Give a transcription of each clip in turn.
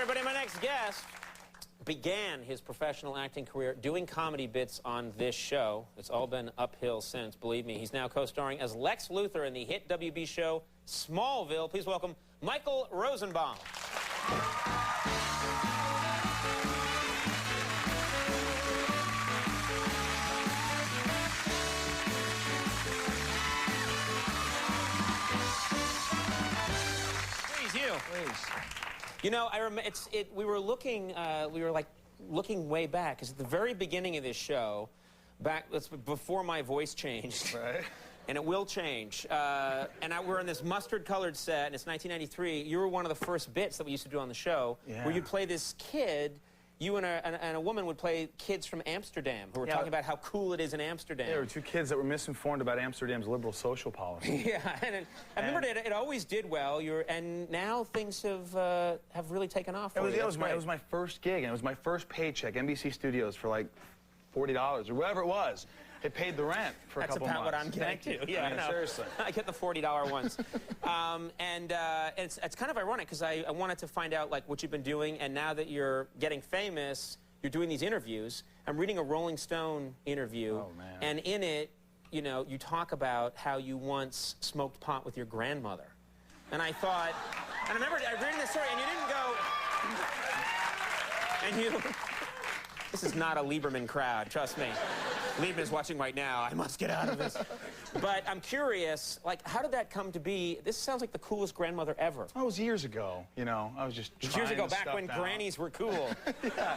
everybody. My next guest began his professional acting career doing comedy bits on this show. It's all been uphill since, believe me. He's now co-starring as Lex Luthor in the hit WB show Smallville. Please welcome Michael Rosenbaum. Please, you. Please. You know, I remember we were looking way back, because at the very beginning of this show, that's before my voice changed. Right. And it will change. We're in this mustard-colored set, and it's 1993. You were one of the first bits that we used to do on the show, where you'd play this kid. You and a woman would play kids from Amsterdam who were talking about how cool it is in Amsterdam. There were two kids that were misinformed about Amsterdam's liberal social policy. Yeah, and I remember it always did well. And now things have really taken off. It was my first gig, and it was my first paycheck. NBC Studios for like $40 or whatever it was. It paid the rent for a couple months. That's about what I'm getting to. Yeah, I know. Seriously. I get the $40 ones. It's kind of ironic, because I wanted to find out like what you've been doing, and now that you're getting famous, you're doing these interviews. I'm reading a Rolling Stone interview, and in it, you know, you talk about how you once smoked pot with your grandmother. And I thought, and I remember reading this story, and you didn't go, and you, this is not a Lieberman crowd, trust me. Lieberman's watching right now. I must get out of this. But I'm curious, like, how did that come to be? This sounds like the coolest grandmother ever. That was years ago, you know. I was just years ago, back when grannies were cool. Yeah.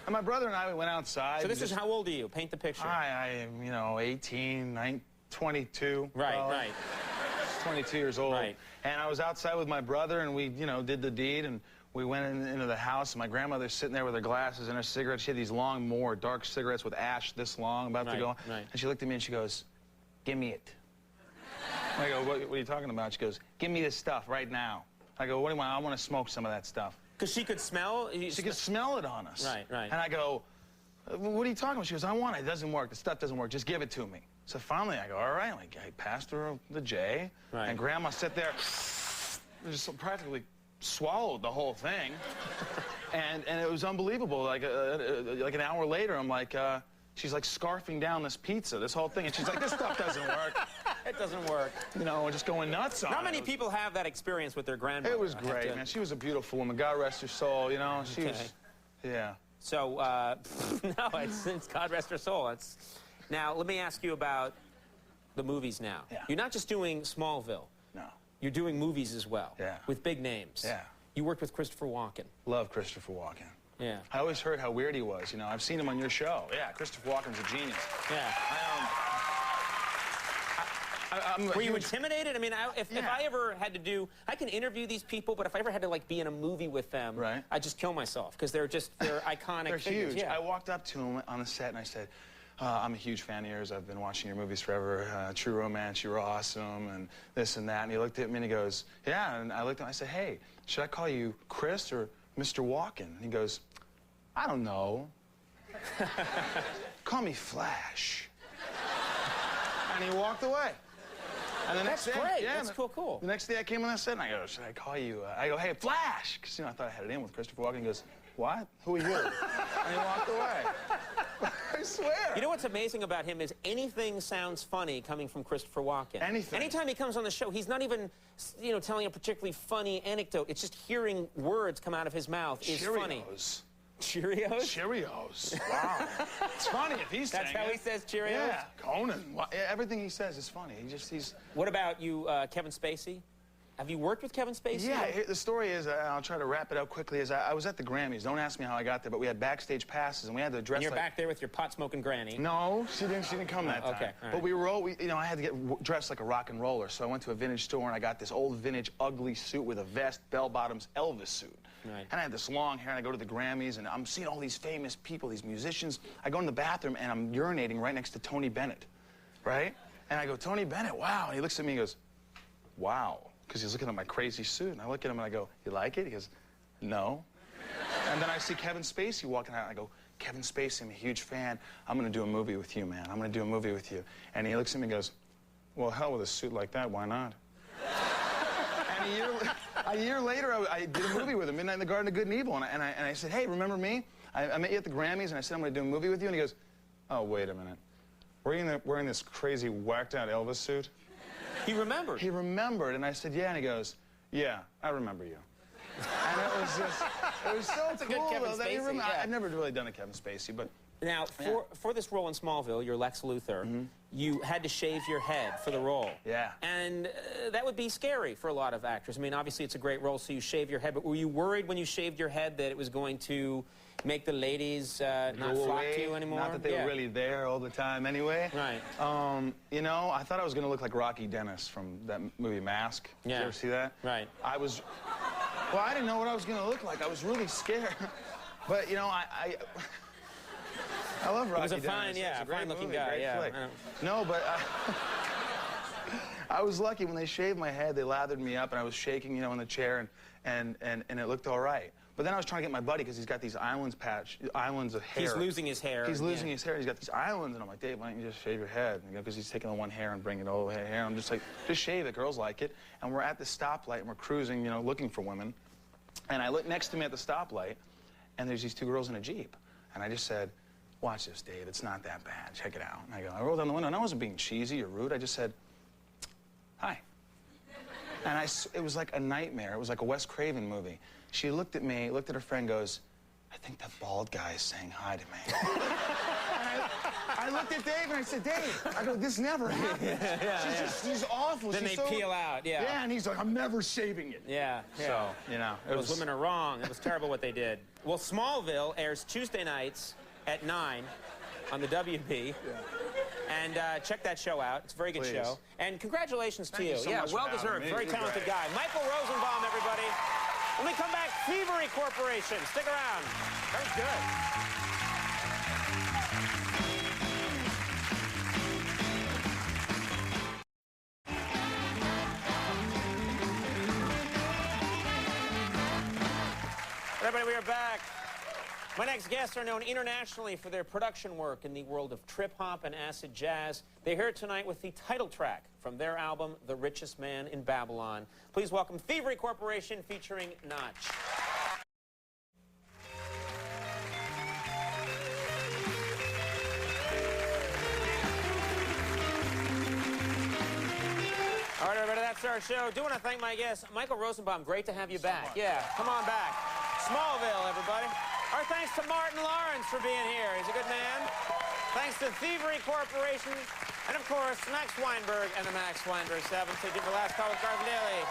And my brother and I, we went outside. So this is, how old are you? Paint the picture. I am, you know, 18, 22. Right, right. 22 years old. Right. And I was outside with my brother, and we, you know, did the deed, and we went into the house, and my grandmother's sitting there with her glasses and her cigarettes. She had these long, more dark cigarettes with ash this long about to go. Right. And she looked at me and she goes, "Give me it." I go, what are you talking about? She goes, "Give me this stuff right now." I go, "What do you want?" "I want to smoke some of that stuff." Because she could smell? She could smell it on us. Right, right. And I go, "What are you talking about?" She goes, "I want it. It doesn't work. The stuff doesn't work. Just give it to me." So finally, I go, "All right." Like, I passed her the J, and Grandma sat there, just practically swallowed the whole thing, and it was unbelievable. Like an hour later, I'm like, she's like scarfing down this pizza, this whole thing, and she's like, "This stuff doesn't work." It doesn't work. You know, we're just going nuts on it. Not many people have that experience with their grandmother. It was great, man. She was a beautiful woman. God rest her soul. You know, she was, yeah. So, no, it's God rest her soul. Now, let me ask you about the movies now. Yeah. You're not just doing Smallville. No. You're doing movies as well. Yeah. With big names. Yeah. You worked with Christopher Walken. Love Christopher Walken. Yeah. I always heard how weird he was. You know, I've seen him on your show. Yeah, Christopher Walken's a genius. Yeah. Were you intimidated? I mean, if I ever had to do, I can interview these people, but if I ever had to like be in a movie with them, I'd just kill myself, because they're iconic. They're figures. huge. Yeah. I walked up to him on the set and I said, "I'm a huge fan of yours. I've been watching your movies forever. True Romance, you were awesome, and this and that." And he looked at me and he goes, "Yeah." And I looked at him and I said, "Hey, should I call you Chris or Mr. Walken?" And he goes, "I don't know. Call me Flash." And he walked away. And the next day, great. That's cool. The next day I came on that set and I go, "Should I call you?" I go, "Hey, Flash," because you know I thought I had it in with Christopher Walken. He goes, "What? Who are you?" And he walked away. I swear. You know what's amazing about him is anything sounds funny coming from Christopher Walken. Anything. Anytime he comes on the show, he's not even, you know, telling a particularly funny anecdote. It's just hearing words come out of his mouth is funny. Cheerios? Cheerios. Wow. It's funny if he's saying That's how he says Cheerios? Yeah. Conan. Everything he says is funny. He's... What about you, Kevin Spacey? Have you worked with Kevin Spacey? Yeah, the story is, I'll try to wrap it up quickly, is I was at the Grammys. Don't ask me how I got there, but we had backstage passes, and we had to dress and you're like... back there with your pot-smoking granny. No, she didn't come that time. Okay, all right. But we were all, you know, I had to get dressed like a rock and roller, so I went to a vintage store, and I got this old vintage ugly suit with a vest, bell-bottoms, Elvis suit. Right. And I had this long hair, and I go to the Grammys, and I'm seeing all these famous people, these musicians. I go in the bathroom, and I'm urinating right next to Tony Bennett, right? And I go, "Tony Bennett, wow." And he looks at me and goes, "Wow." Because he's looking at my crazy suit. And I look at him and I go, "You like it?" He goes, "No." And then I see Kevin Spacey walking out. And I go, "Kevin Spacey, I'm a huge fan. I'm going to do a movie with you, man. I'm going to do a movie with you." And he looks at me and goes, "Well, hell, with a suit like that, why not?" And A year later, I did a movie with him, Midnight in the Garden of Good and Evil, and I said, hey, remember me? I met you at the Grammys, and I said I'm going to do a movie with you, and he goes, oh, wait a minute. Were you wearing this crazy whacked-out Elvis suit? He remembered. He remembered, and I said, yeah, and he goes, yeah, I remember you. And it was just, it was so That's cool. A good Kevin Spacey, yeah. I've never really done a Kevin Spacey, but... Now, for this role in Smallville, you're Lex Luthor, you had to shave your head for the role. Yeah. And that would be scary for a lot of actors. I mean, obviously it's a great role, so you shave your head, but were you worried when you shaved your head that it was going to make the ladies not flock to you anymore? Not that they were really there all the time anyway. Right. You know, I thought I was going to look like Rocky Dennis from that movie Mask. Yeah. Did you ever see that? Right. Well, I didn't know what I was going to look like. I was really scared. But, you know, I love Rocky Dennis. He was a fine-looking guy, yeah. No, but I was lucky when they shaved my head. They lathered me up, and I was shaking, you know, in the chair, and it looked all right. But then I was trying to get my buddy because he's got these islands of hair. He's losing his hair. He's losing his hair. He's got these islands, and I'm like, Dave, why don't you just shave your head? You know, because he's taking the one hair and bringing it all the way here. And I'm just like, just shave it. Girls like it. And we're at the stoplight, and we're cruising, you know, looking for women. And I look next to me at the stoplight, and there's these two girls in a Jeep. And I just said, watch this, Dave. It's not that bad. Check it out. And I rolled down the window, and I wasn't being cheesy or rude. I just said, hi. And it was like a nightmare. It was like a Wes Craven movie. She looked at me, looked at her friend, goes, I think that bald guy is saying hi to me. And I looked at Dave, and I said, Dave, I go, this never happens. She's awful. Then they peel out, yeah. Yeah, and he's like, I'm never shaving it. Yeah. So, you know. Those women are wrong. It was terrible what they did. Well, Smallville airs Tuesday nights at 9 on the WB. Yeah. And check that show out. It's a very good show. And congratulations to you. So much well deserved. Very talented guy. Michael Rosenbaum, everybody. When we come back, Thievery Corporation. Stick around. Very good. Everybody, we are back. My next guests are known internationally for their production work in the world of trip-hop and acid jazz. They're here tonight with the title track from their album, The Richest Man in Babylon. Please welcome Thievery Corporation featuring Notch. All right, everybody, that's our show. Do want to thank my guest, Michael Rosenbaum. Great to have you back. Yeah, come on back. Smallville, everybody. Our thanks to Martin Lawrence for being here. He's a good man. Thanks to Thievery Corporation. And, of course, Max Weinberg and the Max Weinberg 7. So, give the last call with Garvin Daly.